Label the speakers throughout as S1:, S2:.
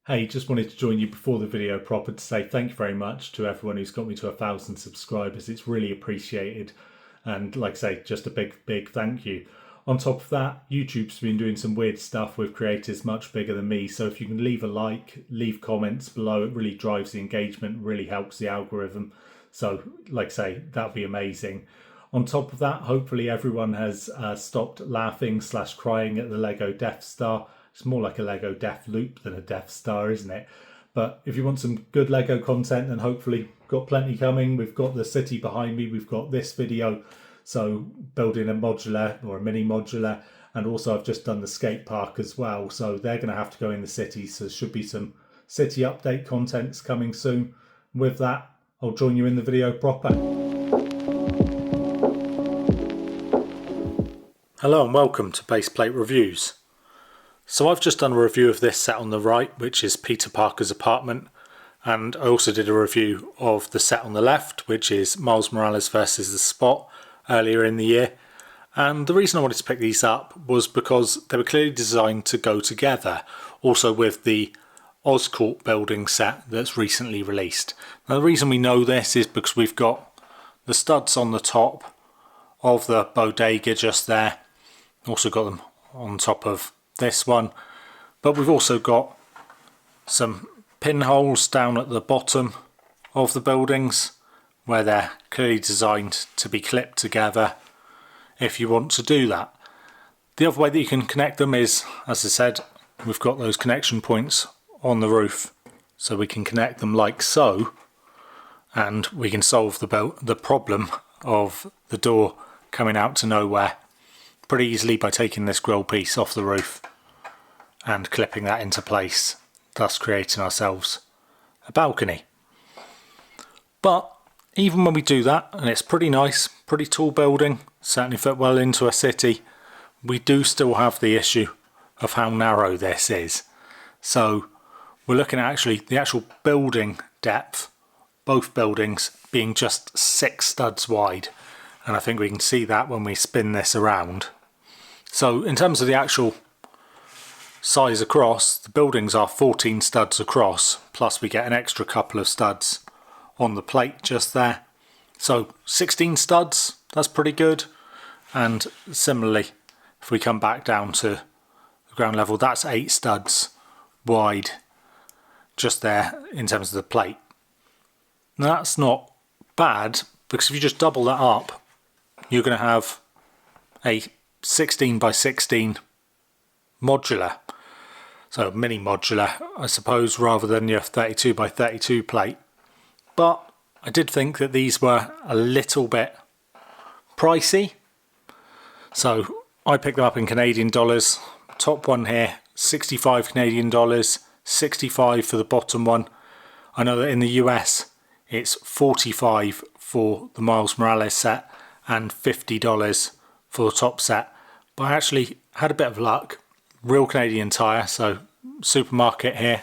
S1: Hey, just wanted to join you before the video proper to say thank you very much to everyone who's got me to 1,000 subscribers. It's really appreciated. And like I say, just a big thank you. On top of that, YouTube's been doing some weird stuff with creators much bigger than me. So if you can leave a like, leave comments below, it really drives the engagement, really helps the algorithm. So like I say, that'd be amazing. On top of that, hopefully everyone has stopped laughing/crying at the Lego Death Star. It's more like a Lego Death Loop than a Death Star, isn't it? But if you want some good Lego content, and hopefully got plenty coming, we've got the city behind me, we've got this video, so building a modular or a mini modular, and also I've just done the skate park as well, so they're going to have to go in the city, so there should be some city update contents coming soon. With that, I'll join you in the video proper. Hello and welcome to Baseplate Reviews. So I've just done a review of this set on the right, which is Peter Parker's apartment, and I also did a review of the set on the left, which is Miles Morales versus the Spot, earlier in the year. And the reason I wanted to pick these up was because they were clearly designed to go together, also with the Oscorp building set that's recently released. Now the reason we know this is because we've got the studs on the top of the bodega just there, also got them on top of this one, but we've also got some pinholes down at the bottom of the buildings where they're clearly designed to be clipped together if you want to do that. The other way that you can connect them is, as I said, we've got those connection points on the roof, so we can connect them like so, and we can solve the problem of the door coming out to nowhere pretty easily by taking this grill piece off the roof and clipping that into place, thus creating ourselves a balcony. But even when we do that, and it's pretty nice, pretty tall building, certainly fit well into a city, we do still have the issue of how narrow this is. So we're looking at the actual building depth, both buildings being just 6 studs wide, and I think we can see that when we spin this around. So in terms of the actual size across, the buildings are 14 studs across, plus we get an extra couple of studs on the plate just there. So 16 studs, that's pretty good. And similarly, if we come back down to the ground level, that's 8 studs wide just there in terms of the plate. Now that's not bad, because if you just double that up, you're going to have a 16 by 16 modular, so mini modular I suppose, rather than your 32 by 32 plate. But I did think that these were a little bit pricey, so I picked them up in Canadian dollars. Top one here, 65 Canadian dollars, 65 for the bottom one. I know that in the US it's 45 for the Miles Morales set and $50 for the top set, but I actually had a bit of luck. Real Canadian Tire, so supermarket here,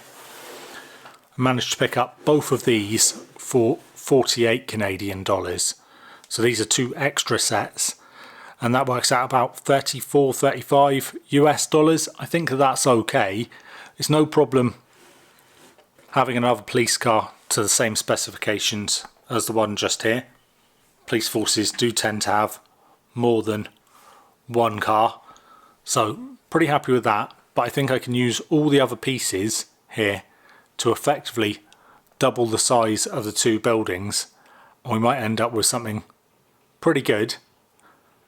S1: I managed to pick up both of these for 48 Canadian dollars. So these are 2 extra sets, and that works out about 34, 35 US dollars. I think that's okay. It's no problem having another police car to the same specifications as the one just here. Police forces do tend to have more than one car, so pretty happy with that. But I think I can use all the other pieces here to effectively double the size of the 2 buildings, and we might end up with something pretty good.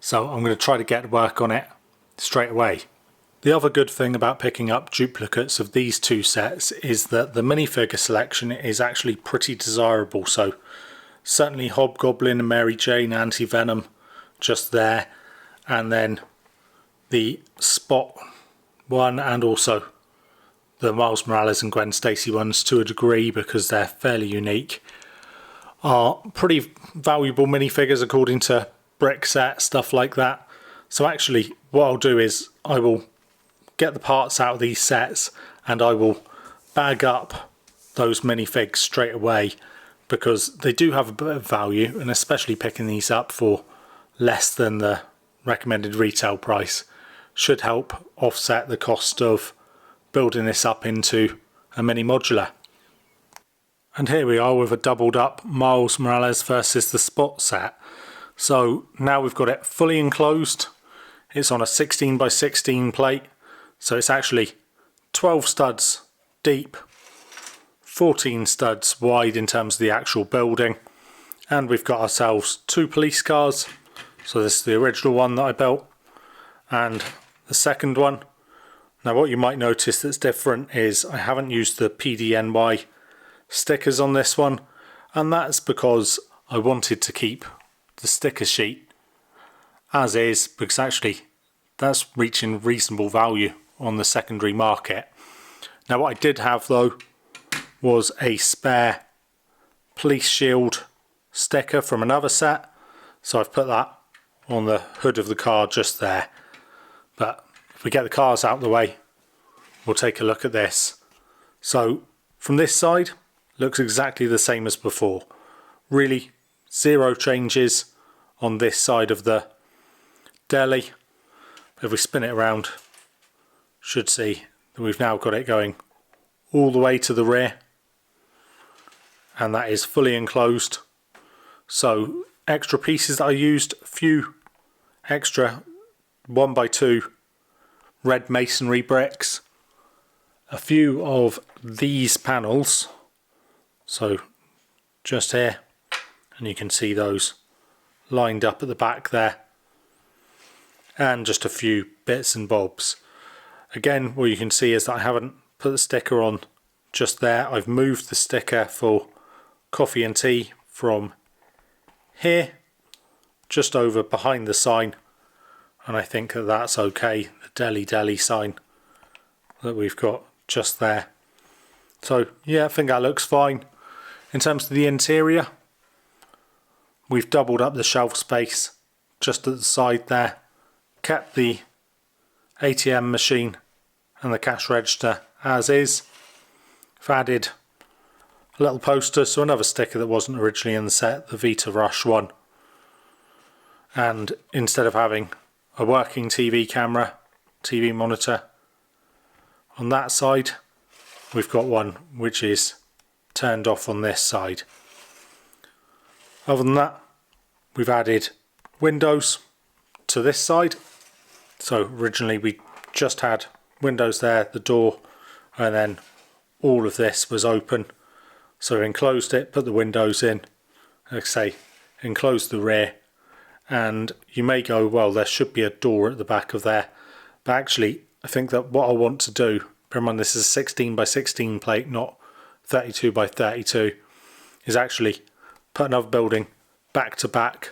S1: So I'm going to try to get to work on it straight away. The other good thing about picking up duplicates of these 2 sets is that the minifigure selection is actually pretty desirable. So certainly Hobgoblin and Mary Jane, Anti-Venom just there, and then the Spot one, and also the Miles Morales and Gwen Stacy ones to a degree, because they're fairly unique, are pretty valuable minifigures according to Brickset, stuff like that. So actually what I'll do is I will get the parts out of these sets and I will bag up those minifigs straight away, because they do have a bit of value, and especially picking these up for less than the recommended retail price should help offset the cost of building this up into a mini modular. And here we are with a doubled up Miles Morales versus the Spot set. So now we've got it fully enclosed. It's on a 16 by 16 plate, so it's actually 12 studs deep, 14 studs wide in terms of the actual building, and we've got ourselves 2 police cars. So this is the original one that I built and the second one. Now what you might notice that's different is I haven't used the PDNY stickers on this one, and that's because I wanted to keep the sticker sheet as is, because actually that's reaching reasonable value on the secondary market. Now what I did have though was a spare police shield sticker from another set, so I've put that on the hood of the car just there. But if we get the cars out of the way, we'll take a look at this. So from this side, looks exactly the same as before. Really zero changes on this side of the deli. If we spin it around, should see that we've now got it going all the way to the rear, and that is fully enclosed. So extra pieces that I used, a few extra 1x2 red masonry bricks, a few of these panels, so just here, and you can see those lined up at the back there, and just a few bits and bobs. Again, what you can see is that I haven't put the sticker on just there. I've moved the sticker for coffee and tea from here just over behind the sign, and I think that that's okay. The deli sign that we've got just there. So yeah, I think that looks fine. In terms of the interior, we've doubled up the shelf space just at the side there, kept the ATM machine and the cash register as is. I've added a little poster, so another sticker that wasn't originally in the set, the Vita Rush one. And instead of having a working TV camera, TV monitor on that side, we've got one which is turned off on this side. Other than that, we've added windows to this side. So originally we just had windows there, the door, and then all of this was open. So we enclosed it, put the windows in, like I say, enclosed the rear. And you may go, well, there should be a door at the back of there. But actually, I think that what I want to do, bear in mind this is a 16 by 16 plate, not 32 by 32, is actually put another building back to back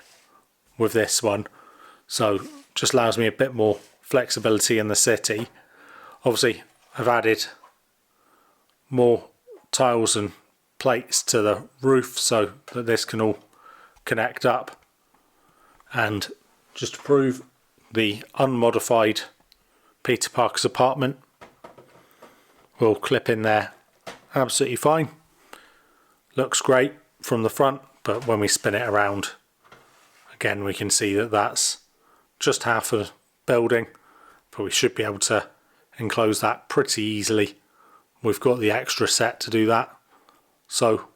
S1: with this one. So just allows me a bit more flexibility in the city. Obviously, I've added more tiles and plates to the roof so that this can all connect up. And just to prove, the unmodified Peter Parker's apartment will clip in there absolutely fine. Looks great from the front, but when we spin it around, again we can see that that's just half a building, but we should be able to enclose that pretty easily. We've got the extra set to do that, so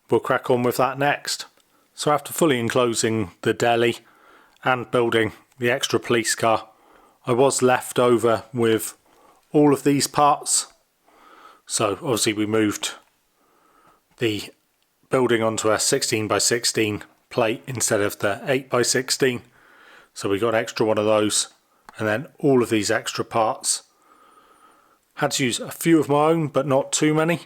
S1: we'll crack on with that next. So after fully enclosing the deli and building the extra police car, I was left over with all of these parts. So obviously we moved the building onto a 16 by 16 plate instead of the 8 by 16. So we got an extra one of those, and then all of these extra parts. Had to use a few of my own, but not too many.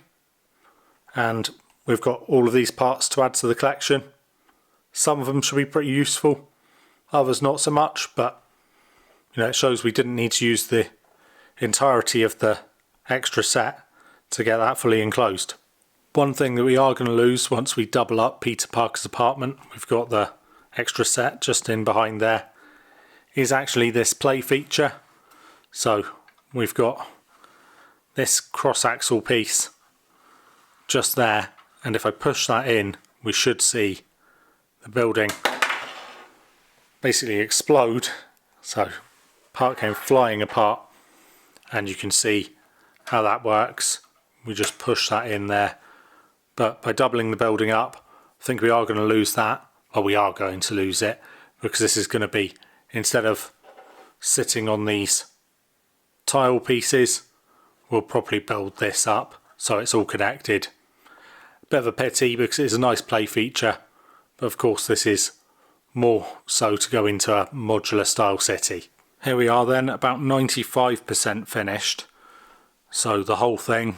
S1: And we've got all of these parts to add to the collection. Some of them should be pretty useful, others not so much, but you know, it shows we didn't need to use the entirety of the extra set to get that fully enclosed. One thing that we are going to lose once we double up Peter Parker's apartment, we've got the extra set just in behind there, is actually this play feature. So we've got this cross axle piece just there, and if I push that in, we should see the building basically explode. So part came flying apart, and you can see how that works we just push that in there. But by doubling the building up, I think we are going to lose that. Well, we are going to lose it, because this is going to be, instead of sitting on these tile pieces, we'll probably build this up so it's all connected. Bit of a pity because it's a nice play feature, but of course this is more so to go into a modular style city. Here we are then, about 95% finished. So the whole thing,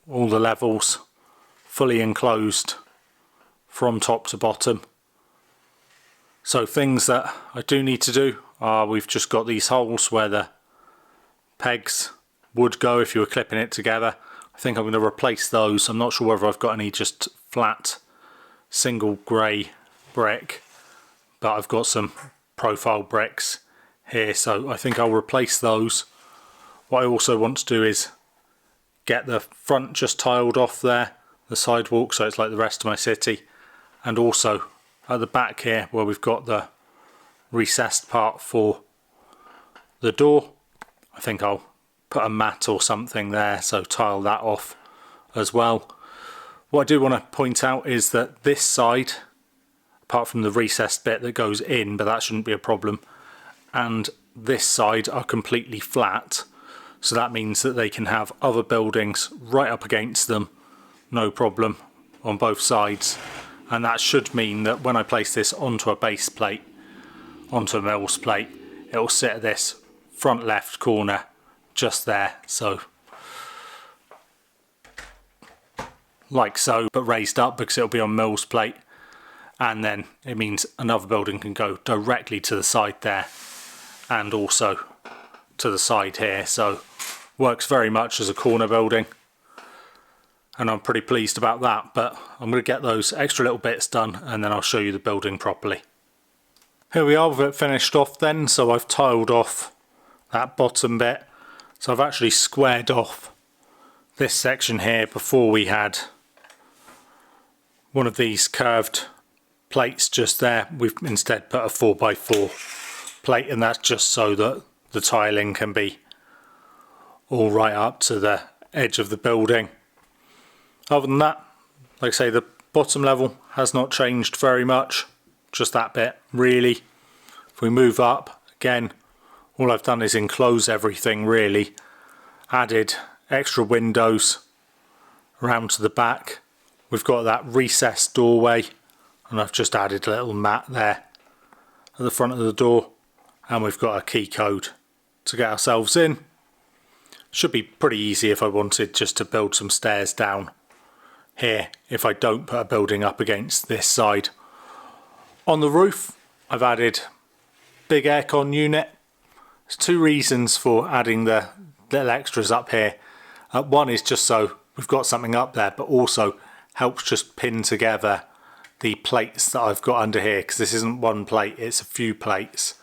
S1: all the levels, fully enclosed from top to bottom. So things that I do need to do are, we've just got these holes where the pegs would go if you were clipping it together. I think I'm going to replace those. I'm not sure whether I've got any just flat single grey brick, but I've got some profile bricks here, so I think I'll replace those. What I also want to do is get the front just tiled off there, the sidewalk, so it's like the rest of my city, and also at the back here where we've got the recessed part for the door, I think I'll put a mat or something there, so tile that off as well. What I do want to point out is that this side, apart from the recessed bit that goes in, but that shouldn't be a problem, and this side are completely flat, so that means that they can have other buildings right up against them, no problem, on both sides. And that should mean that when I place this onto a base plate, onto a mills plate, it will sit at this front left corner just there, so like so, but raised up because it'll be on mills plate, and then it means another building can go directly to the side there and also to the side here, so works very much as a corner building, and I'm pretty pleased about that. But I'm going to get those extra little bits done and then I'll show you the building properly. Here we are with it finished off then. So I've tiled off that bottom bit, so I've actually squared off this section here. Before we had one of these curved plates just there, we've instead put a 4x4 plate, and that's just so that the tiling can be all right up to the edge of the building. Other than that, like I say, the bottom level has not changed very much, just that bit really. If we move up, again, all I've done is enclose everything really, added extra windows around to the back. We've got that recessed doorway, and I've just added a little mat there at the front of the door, and we've got a key code to get ourselves in. Should be pretty easy if I wanted just to build some stairs down here if I don't put a building up against this side. On the roof, I've added big aircon unit. There's two reasons for adding the little extras up here. One is just so we've got something up there, but also helps just pin together the plates that I've got under here, because this isn't one plate, it's a few plates.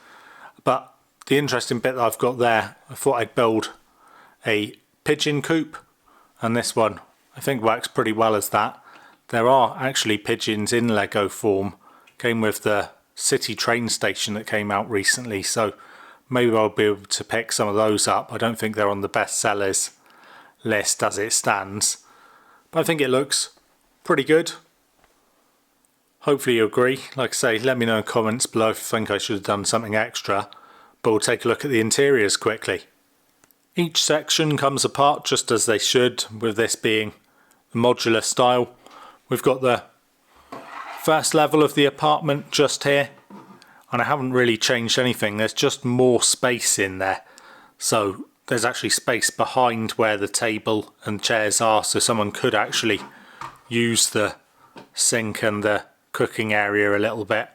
S1: But the interesting bit that I've got there, I thought I'd build a pigeon coop, and this one I think works pretty well as that. There are actually pigeons in Lego form, came with the city train station that came out recently, so maybe I'll be able to pick some of those up. I don't think they're on the best sellers list as it stands, but I think it looks pretty good. Hopefully you agree. Like I say, let me know in the comments below if you think I should have done something extra, but we'll take a look at the interiors quickly. Each section comes apart just as they should, with this being the modular style. We've got the first level of the apartment just here, and I haven't really changed anything. There's just more space in there, so there's actually space behind where the table and chairs are, so someone could actually use the sink and the cooking area a little bit.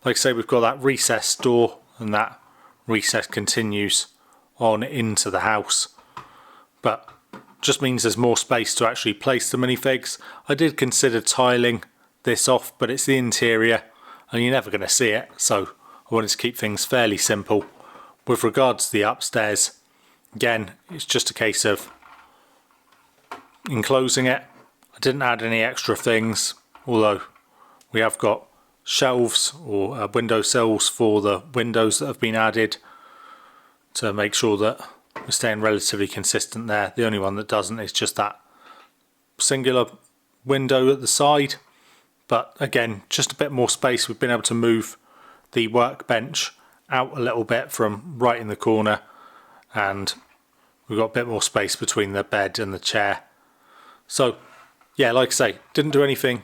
S1: Like I say, we've got that recessed door, and that recess continues on into the house, but just means there's more space to actually place the minifigs. I did consider tiling this off, but it's the interior and you're never going to see it, so I wanted to keep things fairly simple. With regards to the upstairs, again, it's just a case of enclosing it. I didn't add any extra things, although we have got shelves or window sills for the windows that have been added to make sure that we're staying relatively consistent there. The only one that doesn't is just that singular window at the side, but again, just a bit more space. We've been able to move the workbench out a little bit from right in the corner, and we've got a bit more space between the bed and the chair. So yeah, like I say, didn't do anything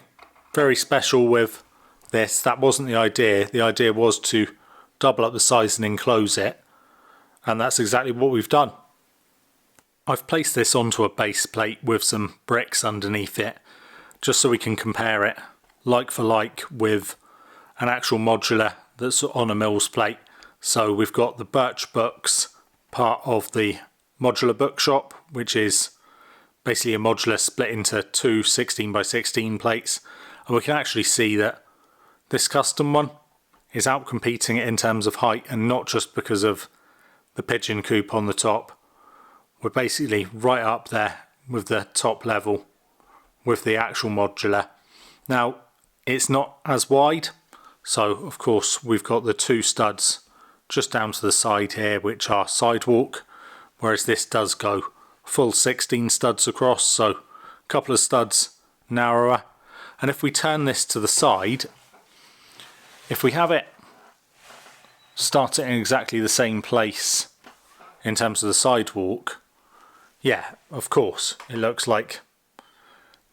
S1: very special with this. That wasn't the idea. The idea was to double up the size and enclose it, and that's exactly what we've done. I've placed this onto a base plate with some bricks underneath it, just so we can compare it like for like with an actual modular that's on a Mills plate. So we've got the birch books, part of the modular bookshop, which is basically a modular split into two 16x16 plates, and we can actually see that this custom one is outcompeting it in terms of height, and not just because of the pigeon coop on the top. We're basically right up there with the top level with the actual modular. Now, it's not as wide, so of course we've got the two studs just down to the side here, which are sidewalk, whereas this does go full 16 studs across, so a couple of studs narrower. And if we turn this to the side, if we have it start it in exactly the same place in terms of the sidewalk, yeah, of course, it looks like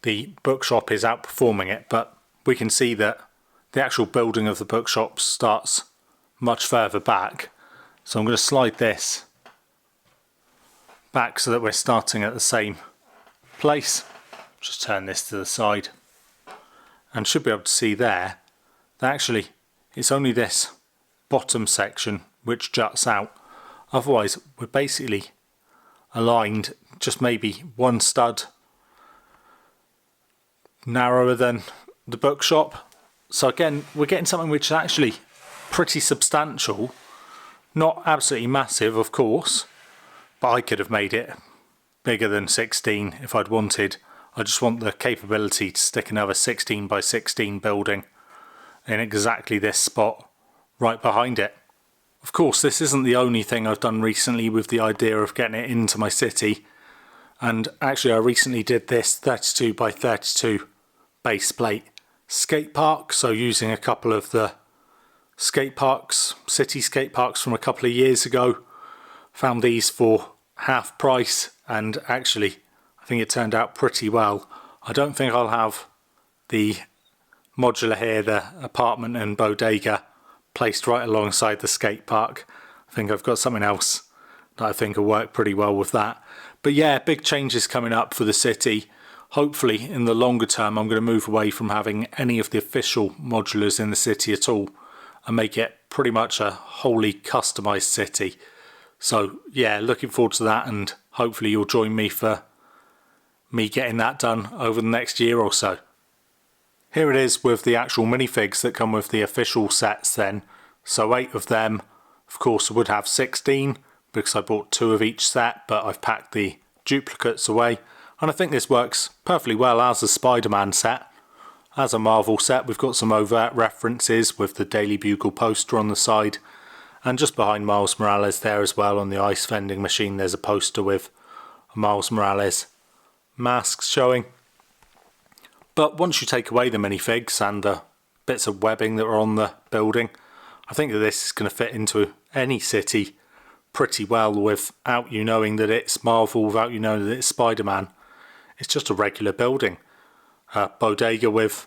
S1: the bookshop is outperforming it, but we can see that the actual building of the bookshop starts much further back. So I'm going to slide this back so that we're starting at the same place. Just turn this to the side and should be able to see there that actually it's only this bottom section which juts out. Otherwise we're basically aligned just maybe one stud narrower than the bookshop. So again, we're getting something which is actually pretty substantial, not absolutely massive of course, but I could have made it bigger than 16 if I'd wanted. I just want the capability to stick another 16x16 building in exactly this spot right behind it. Of course, this isn't the only thing I've done recently with the idea of getting it into my city, and actually I recently did this 32x32 base plate skate park, so using a couple of the skate parks, city skate parks from a couple of years ago. Found these for half price, and actually I think it turned out pretty well. I don't think I'll have the modular here, the apartment and bodega, placed right alongside the skate park. I think I've got something else that I think will work pretty well with that. But yeah, big changes coming up for the city. Hopefully in the longer term I'm going to move away from having any of the official modulars in the city at all and make it pretty much a wholly customised city. So yeah, looking forward to that, and hopefully you'll join me for me getting that done over the next year or so. Here it is with the actual minifigs that come with the official sets then. So 8 of them. Of course I would have 16 because I bought 2 of each set, but I've packed the duplicates away. And I think this works perfectly well as a Spider-Man set. As a Marvel set, we've got some overt references with the Daily Bugle poster on the side. And just behind Miles Morales there as well, on the ice vending machine, there's a poster with a Miles Morales mask showing. But once you take away the minifigs and the bits of webbing that are on the building, I think that this is going to fit into any city pretty well without you knowing that it's Marvel, without you knowing that it's Spider-Man. It's just a regular building. A bodega with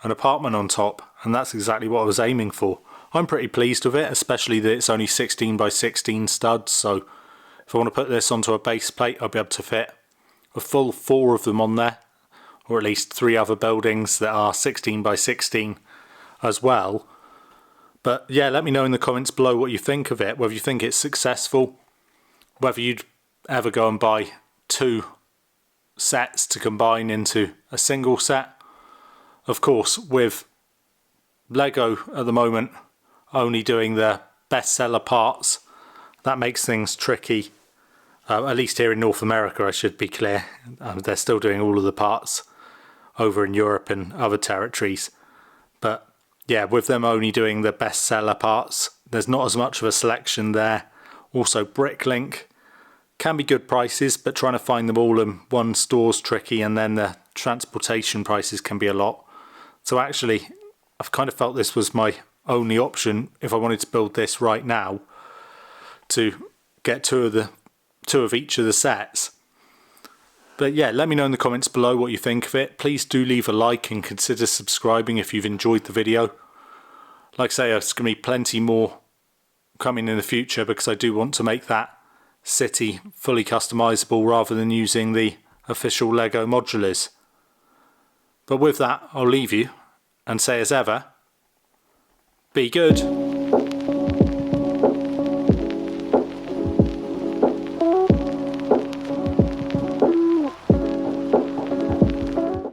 S1: an apartment on top, and that's exactly what I was aiming for. I'm pretty pleased with it, especially that it's only 16x16 studs, so if I want to put this onto a base plate I'll be able to fit a full 4 of them on there, or at least 3 other buildings that are 16x16 as well. But yeah, let me know in the comments below what you think of it, whether you think it's successful, whether you'd ever go and buy 2 sets to combine into a single set. Of course, with Lego at the moment only doing the bestseller parts, that makes things tricky. At least here in North America, I should be clear. They're still doing all of the parts over in Europe and other territories. But yeah, with them only doing the bestseller parts, there's not as much of a selection there. Also, Bricklink Can be good prices, but trying to find them all in one store's tricky, and then the transportation prices can be a lot. So actually, I've kind of felt this was my only option if I wanted to build this right now, to get two of each of the sets. But yeah, let me know in the comments below what you think of it. Please do leave a like and consider subscribing if you've enjoyed the video. Like I say, there's going to be plenty more coming in the future, because I do want to make that city fully customizable rather than using the official Lego modulars. But with that, I'll leave you and say as ever, be good.